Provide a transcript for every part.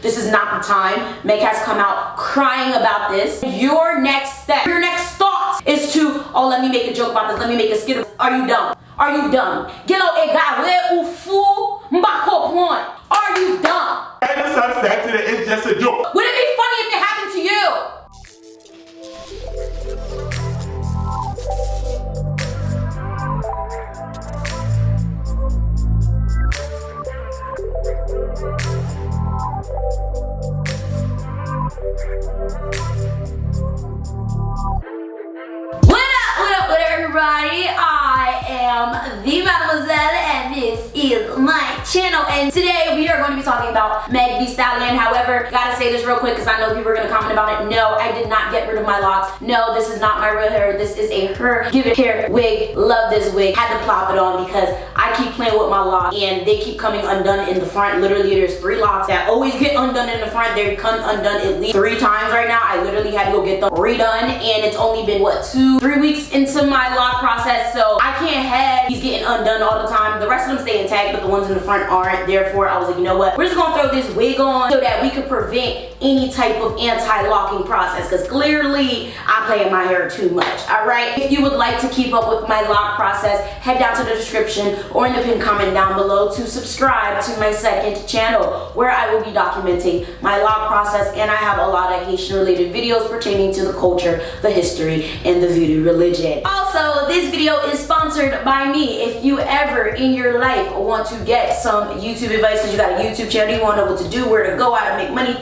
This is not the time. Meg has come out crying about this. Your next step, your next thought is to, oh, let me make a joke about this. Let me make a skit. Are you dumb? Are you dumb? Gelo ega we ufu mbako point. Are you dumb? It's just a joke. Would it be funny if it happened to you? What up, everybody? I am the Mademoiselle, and this is my channel. And today we are going to be talking about Meg the Stallion. However, gotta say this real quick because I know people are going to comment about it. No, I did not get rid of my locks. No, this is not my real hair. This is a her give it hair wig. Love this wig. Had to plop it on because I keep playing with my locks and they keep coming undone in the front. Literally, there's 3 locks that always get undone in the front. They come undone at least 3 times right now. I literally had to go get them redone, and it's only been what, 2-3 weeks into my lock process, so I can't have these getting undone all the time. The rest of them stay intact, but the ones in the front aren't. Therefore, I was like, you know what, we're just gonna throw this wig on so that we could prevent any type of anti-locking process, because clearly I play in my hair too much. All right, if you would like to keep up with my lock process, head down to the description or in the pinned comment down below to subscribe to my second channel, where I will be documenting my lock process, and I have a lot of Haitian related videos pertaining to the culture, the history, and the voodoo religion. Also, this video is sponsored by me. If you ever in your life want to get some YouTube advice, because you got a YouTube channel, you want to know what to do, where to go, how to make money,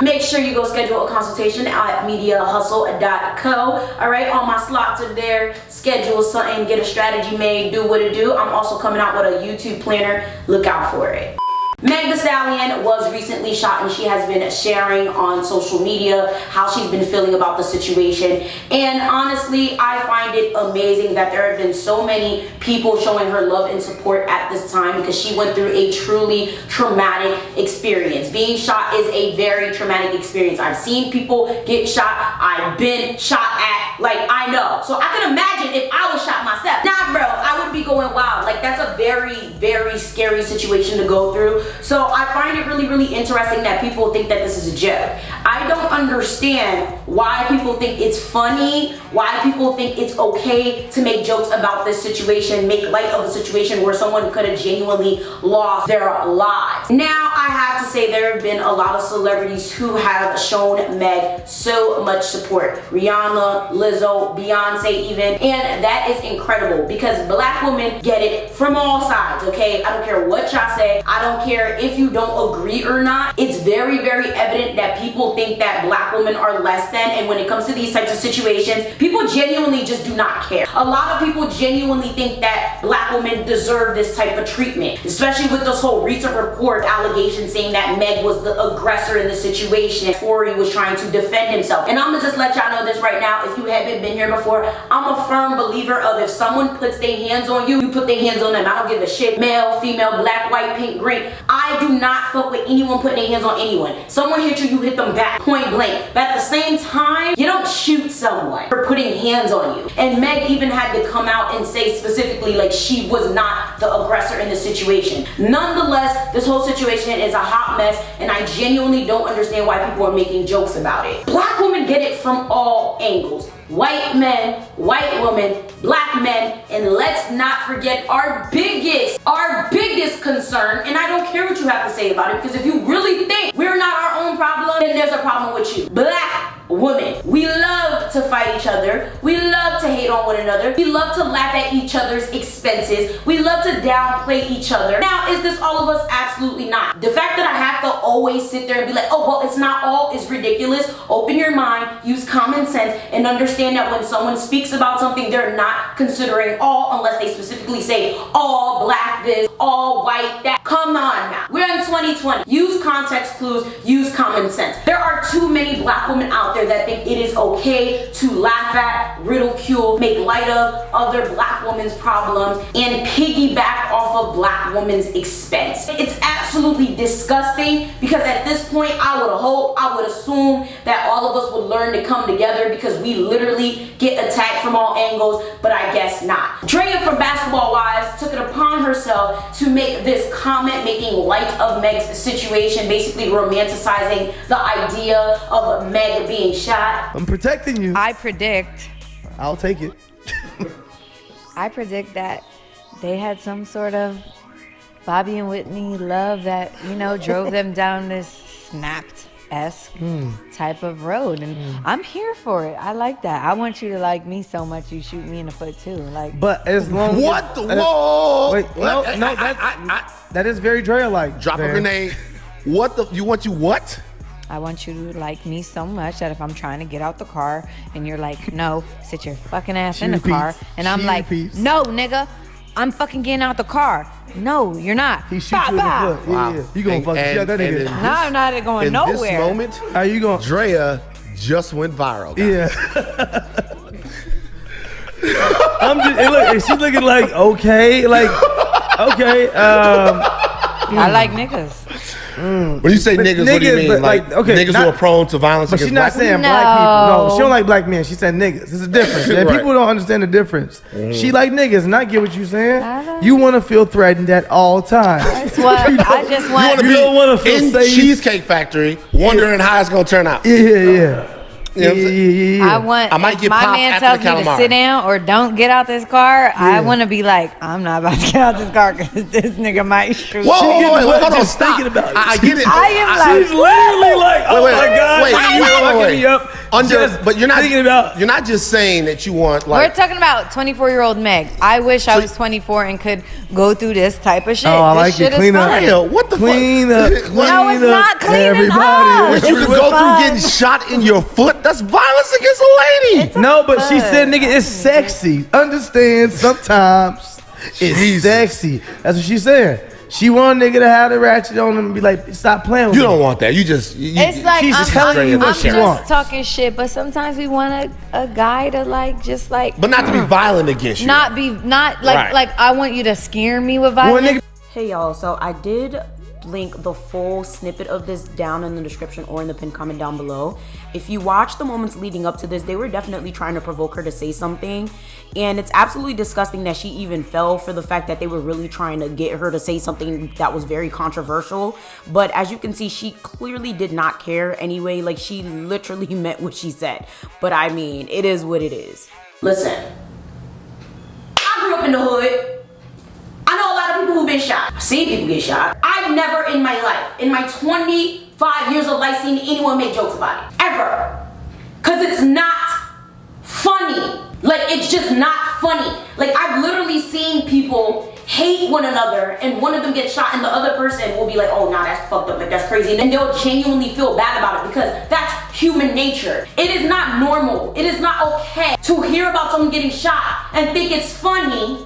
make sure you go schedule a consultation at mediahustle.co. all right, all my slots are there. Schedule something, get a strategy made, do what it do. I'm also coming out with a YouTube planner. Look out for it. Meg the Stallion was recently shot, and she has been sharing on social media how she's been feeling about the situation. And honestly, I find it amazing that there have been so many people showing her love and support at this time, because she went through a truly traumatic experience. Being shot is a very traumatic experience. I've seen people get shot. I've been shot at. Like, I know. So I can imagine if I was shot myself. Nah, bro, I would be going wild. Like, that's a very, very scary situation to go through. So I find it really, really interesting that people think that this is a joke. I don't understand why people think it's funny, why people think it's okay to make jokes about this situation, make light of a situation where someone could have genuinely lost their lives. Now, I have to say there have been a lot of celebrities who have shown Meg so much support. Rihanna, Lizzo, Beyonce even, and that is incredible because Black women get it from all sides, okay? I don't care what y'all say. I don't care if you don't agree or not. It's very, very evident that people think that Black women are less than, and when it comes to these types of situations, people genuinely just do not care. A lot of people genuinely think that Black women deserve this type of treatment, especially with this whole recent report allegation saying that Meg was the aggressor in the situation. Shortyy was trying to defend himself. And I'm gonna just let y'all know this right now. If you haven't been here before, I'm a firm believer of if someone puts their hands on you, you put their hands on them. I don't give a shit. Male, female, black, white, pink, green. I do not fuck with anyone putting their hands on anyone. Someone hit you, you hit them back, point blank. But at the same time, you don't shoot someone for putting hands on you. And Meg even had to come out and say specifically like she was not the aggressor in the situation. Nonetheless, this whole situation is a hot mess, and I genuinely don't understand why people are making jokes about it. Black women get it from all angles. White men, white women, Black men, and let's not forget our biggest concern, and I don't care what you have to say about it, because if you really think we're not our own problem, then there's a problem with you. Black women, we love to fight each other. We love to hate on one another. We love to laugh at each other's expenses. We love to downplay each other. Now, is this all of us? Absolutely not. The fact that I have to always sit there and be like, oh, well, it's not all is ridiculous. Open your mind, use common sense, and understand that when someone speaks about something, they're not considering all, unless they specifically say all Black this, all white that. Come on now. We're in 2020. Use context clues, use common sense. There are too many Black women out there that think it is okay to laugh at, ridicule, make light of other Black women's problems, and piggyback off of Black women's expense. It's absolutely disgusting because at this point, I would assume that all of us would learn to come together because we literally get attacked from all angles, but I guess not. Drea from Basketball Wives took it upon herself to make this comment making light of Meg's situation, basically romanticizing the idea of Meg being shot. I'm protecting you. I predict. I'll take it. I predict that they had some sort of Bobby and Whitney love that, you know, drove them down this snapped-esque type of road. And I'm here for it. I like that. I want you to like me so much you shoot me in the foot too. Like, but as long what the whoa? Wait, no, that is very Drea-like. Drop a grenade. What the? You want what? I want you to like me so much that if I'm trying to get out the car and you're like, no, sit your fucking ass in the car. And I'm like, no, nigga, I'm fucking getting out the car. No, you're not. He shoots you in the foot. Wow. Yeah. You gonna fucking shut that nigga. No, I'm not going nowhere. In this moment, how you going? Drea just went viral, guys. Yeah. I'm just, and look, and she's looking like, okay, like, okay. I like niggas. When you say niggas, what do you mean? Like okay, niggas who are prone to violence but against she's not saying black people. No, she don't like black men. She said niggas. There's a difference. And Right. people don't understand the difference. She like niggas, and I get what you're saying. You want to feel threatened at all times. That's what I just want. You don't want to feel in safe. Cheesecake Factory, wondering how it's gonna turn out. Yeah. You know what I'm saying? Yeah. I want. I might if get my popped man after tells the me to calamari. sit down or don't get out this car, I want to be like, I'm not about to get out this car because this nigga might shoot. Whoa, me. hold on, just stop. thinking about it. I get it. I am like, She's literally like, oh Wait, my God, wait, you fucking me up. But you're not thinking about. You're not just saying that you want we're like. talking about 24-year-old Meg. I wish I was 24 and could go through this type of shit. Oh, I this like shit it. Clean is up. fun. Damn, what the Clean fuck? up. No, it's not cleaning everybody. up. But you This can is go fun. through getting shot in your foot. That's violence against a lady. It's No, but she fun. said, nigga, it's sexy. Understand? Sometimes it's Jesus. sexy. That's what she said. She want a nigga to have the ratchet on him and be like, stop playing with You me. don't want that. You just. It's like she's I'm, telling you what I'm she just wants. talking shit, but sometimes we want a guy to like just like But not to be violent against you. not like Right. like I want you to scare me with Well, violence. nigga, Hey y'all, so I did link the full snippet of this down in the description or in the pinned comment down below. If you watch the moments leading up to this, they were definitely trying to provoke her to say something, and it's absolutely disgusting that she even fell for the fact that they were really trying to get her to say something that was very controversial. But as you can see, she clearly did not care anyway. Like, she literally meant what she said. But I mean, it is what it is. Listen, I grew up in the hood. I know a lot of people who've been shot. I've seen people get shot. I've never in my life, in my 25 years of life, seen anyone make jokes about it. Ever. Because it's not funny. Like, it's just not funny. Like, I've literally seen people hate one another and one of them gets shot and the other person will be like, oh, nah, that's fucked up, like that's crazy. And then they'll genuinely feel bad about it because that's human nature. It is not normal. It is not okay to hear about someone getting shot and think it's funny,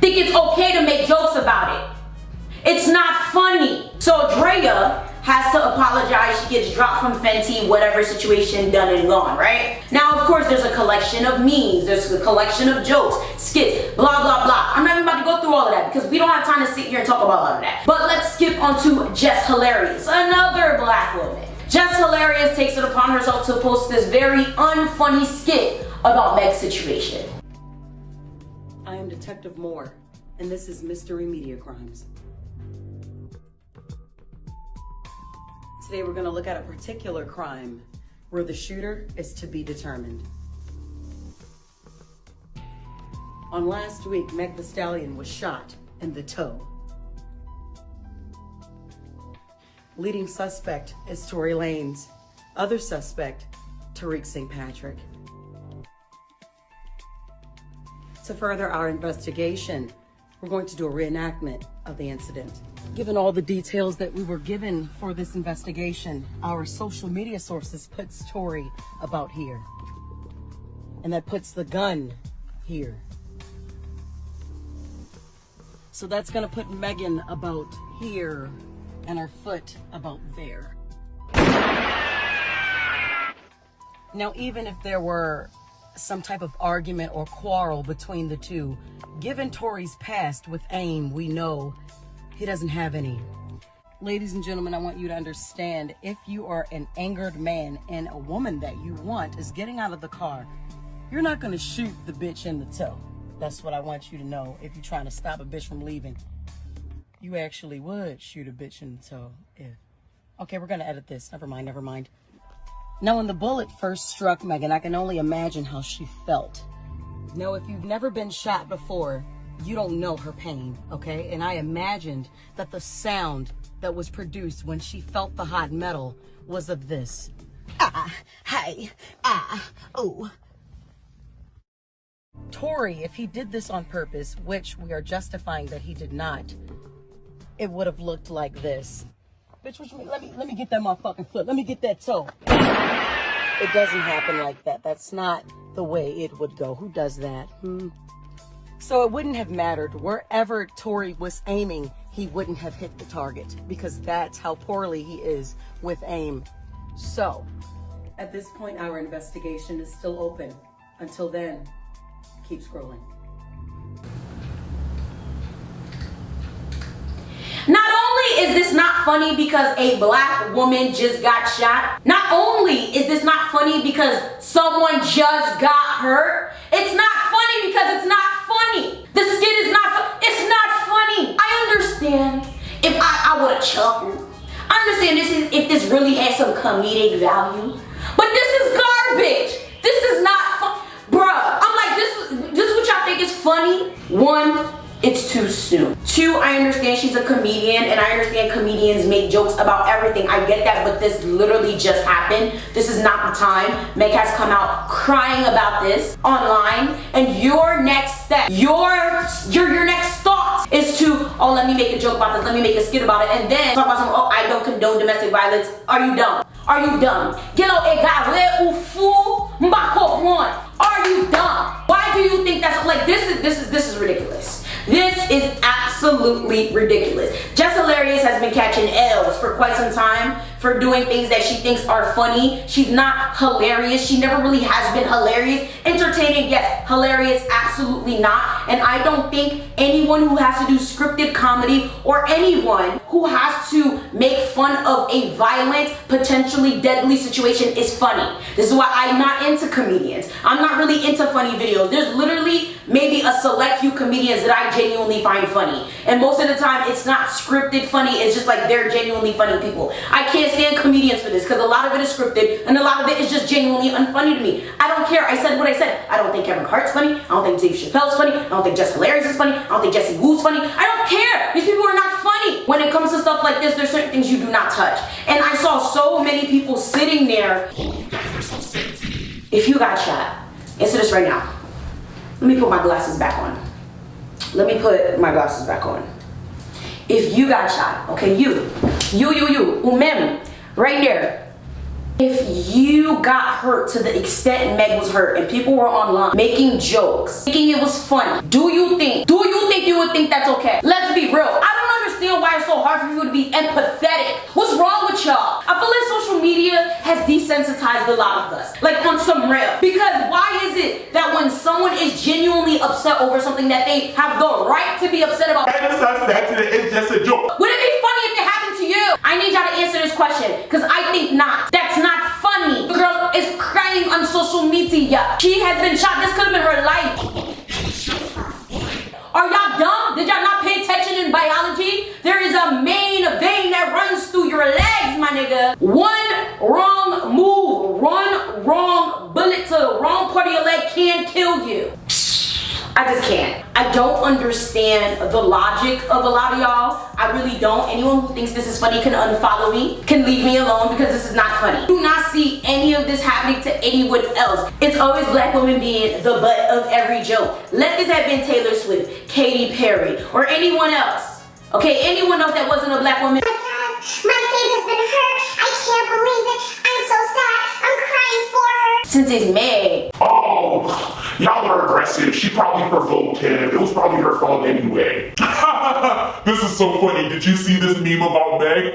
think it's okay to make jokes about it. It's not funny. So Drea has to apologize. She gets dropped from Fenty, whatever situation, done and gone, right? Now, of course, there's a collection of memes. There's a collection of jokes, skits, blah, blah, blah. I'm not even about to go through all of that because we don't have time to sit here and talk about all of that. But let's skip on to Jess Hilarious, another black woman. Jess Hilarious takes it upon herself to post this very unfunny skit about Meg's situation. I am Detective Moore, and this is Mystery Media Crimes. Today we're going to look at a particular crime where the shooter is to be determined. On last week, Meg the Stallion was shot in the toe. Leading suspect is Tory Lanez. Other suspect, Tariq St. Patrick. To further our investigation, we're going to do a reenactment of the incident. Given all the details that we were given for this investigation, our social media sources puts Tory about here. And that puts the gun here. So that's gonna put Megan about here and her foot about there. Now, even if there were some type of argument or quarrel between the two, given Tory's past with AIM, we know he doesn't have any. Ladies and gentlemen, I want you to understand, if you are an angered man and a woman that you want is getting out of the car, you're not going to shoot the bitch in the toe. That's what I want you to know. If you're trying to stop a bitch from leaving, you actually would shoot a bitch in the toe. If... Okay, we're going to edit this. Never mind, never mind. Now, when the bullet first struck Megan, I can only imagine how she felt. Now, if you've never been shot before, you don't know her pain, okay? And I imagined that the sound that was produced when she felt the hot metal was of this. Ah, hey, ah, ooh. Tory, if he did this on purpose, which we are justifying that he did not, it would have looked like this. Bitch, what you mean? Let me get that motherfucking foot. Let me get that toe. It doesn't happen like that. That's not the way it would go. Who does that? So it wouldn't have mattered. Wherever Tory was aiming, he wouldn't have hit the target because that's how poorly he is with aim. So, at this point, our investigation is still open. Until then, keep scrolling. Not only is this not funny because a black woman just got shot, not only is this not funny because someone just got hurt, it's not funny because it's not funny. The skit is not it's not funny. I understand if I would have chuckled. I understand if this really has some comedic value, but this is garbage. This is not fun. Bruh, I'm like, this is what y'all think is funny? One, it's too soon. Two, I understand she's a comedian and I understand comedians make jokes about everything. I get that, but this literally just happened. This is not the time. Meg has come out crying about this online, and your next step, your next thought is to, oh, let me make a joke about this, let me make a skit about it, and then talk about some, oh, I don't condone domestic violence. Are you dumb? Are you dumb? Are you dumb? Why do you think that's like this is ridiculous? This is absolutely ridiculous. Jess Hilarious has been catching L's for quite some time for doing things that she thinks are funny. She's not hilarious. She never really has been hilarious. Entertaining, yes. Hilarious, absolutely not. And I don't think anyone who has to do scripted comedy or anyone who has to make fun of a violent, potentially deadly situation is funny. This is why I'm not into comedians. I'm not really into funny videos. There's literally maybe a select few comedians that I genuinely find funny. And most of the time, it's not scripted funny. It's just like they're genuinely funny people. I can't stand comedians for this because a lot of it is scripted and a lot of it is just genuinely unfunny to me. I don't care. I said what I said. I don't think Kevin Hart's funny. I don't think Dave Chappelle's funny. I don't think Jess Hilarious is funny. I don't think Jesse Wu's funny. I don't care. These people are not funny. When it comes to stuff like this, there's certain things you do not touch. And I saw so many people sitting there. If you got shot, answer this right now. Let me put my glasses back on. Let me put my glasses back on. If you got shot, okay, you, right there. If you got hurt to the extent Meg was hurt and people were online making jokes, thinking it was funny, do you think you would think that's okay? Let's be real. I don't understand why it's so hard for people to be empathetic. What's wrong with y'all? I feel like social media has desensitized a lot of us, like on some real. Because why is it that when someone is genuinely upset over something that they have the right to be upset about, it's just a joke. would it be funny if it happened to you? I need y'all to answer this question because I think not. That's not funny. The girl is crying on social media. She has been shot. This could have been her life. Are y'all dumb? Did y'all not pay attention in biology? There is a main vein that runs through your legs, my nigga. One wrong move, one wrong bullet to the wrong part of your leg can kill you. I just can't. I don't understand the logic of a lot of y'all. I really don't. Anyone who thinks this is funny can unfollow me, can leave me alone because this is not funny. Do not see any of this happening to anyone else. It's always black women being the butt of every joke. Let this have been Taylor Swift, Katy Perry, or anyone else. Okay, anyone else that wasn't a black woman. Oh my God, my face has been hurt. I can't believe it. I'm so sad. I'm crying for her. Since it's Meg. Oh, y'all are aggressive. She probably provoked him. It was probably her fault anyway. This is so funny. Did you see this meme about Meg?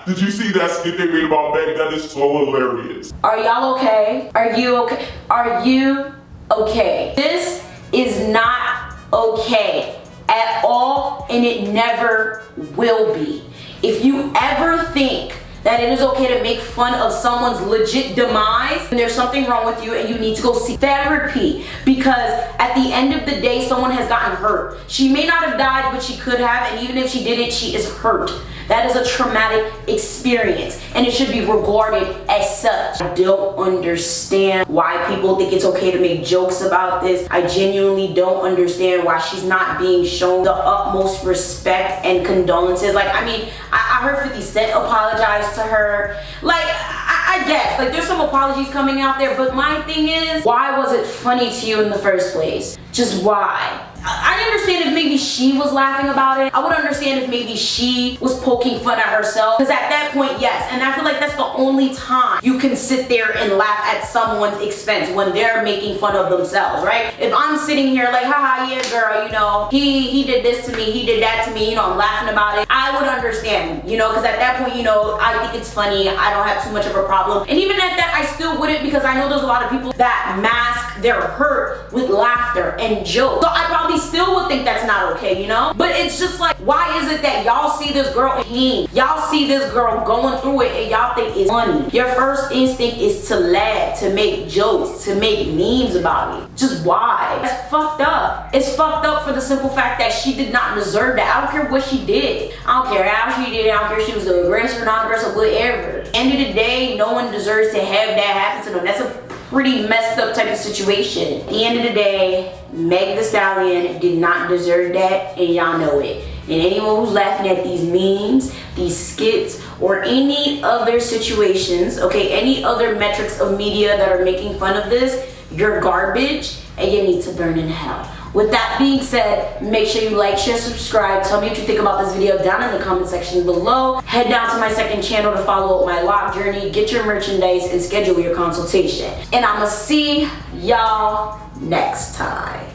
Did you see that skit they made about Meg? That is so hilarious. Are y'all okay? Are you okay? Are you okay? This is not okay at all, and it never will be. If you ever think that it is okay to make fun of someone's legit demise, and there's something wrong with you and you need to go see therapy, because at the end of the day, someone has gotten hurt. She may not have died, but she could have, and even if she didn't, she is hurt. That is a traumatic experience, and it should be regarded as such. I don't understand why people think it's okay to make jokes about this. I genuinely don't understand why she's not being shown the utmost respect and condolences. Like, I mean, I heard 50 Cent apologize to her. Like, I guess, like, there's some apologies coming out there, but my thing is, why was it funny to you in the first place? Just why? I understand if maybe she was laughing about it. I would understand if maybe she was poking fun at herself, because at that point, yes, and I feel like that's the only time you can sit there and laugh at someone's expense, when they're making fun of themselves, right? If I'm sitting here like, haha, yeah, girl, you know, he did this to me, he did that to me, you know, I'm laughing about it, I would understand, you know, because at that point, you know, I think it's funny, I don't have too much of a problem. And even at that, I still wouldn't, because I know there's a lot of people that mask their hurt with laughter and jokes. So I probably still would think that's not okay, you know? But it's just like, why is it that y'all see this girl in pain? Y'all see this girl going through it and y'all think it's funny? Your first instinct is to laugh, to make jokes, to make memes about it. Just why? It's fucked up. It's fucked up for the simple fact that she did not deserve that. I don't care what she did. I don't care how she did it. I don't care if she was the aggressor, non-aggressor, whatever. At the end of the day, no one deserves to have that happen to them. That's a pretty messed up type of situation. At the end of the day, Meg Thee Stallion did not deserve that, and y'all know it. And anyone who's laughing at these memes, these skits, or any other situations, okay, any other metrics of media that are making fun of this, you're garbage and you need to burn in hell. With that being said, make sure you like, share, subscribe. Tell me what you think about this video down in the comment section below. Head down to my second channel to follow my lock journey, get your merchandise, and schedule your consultation. And I'ma see y'all next time.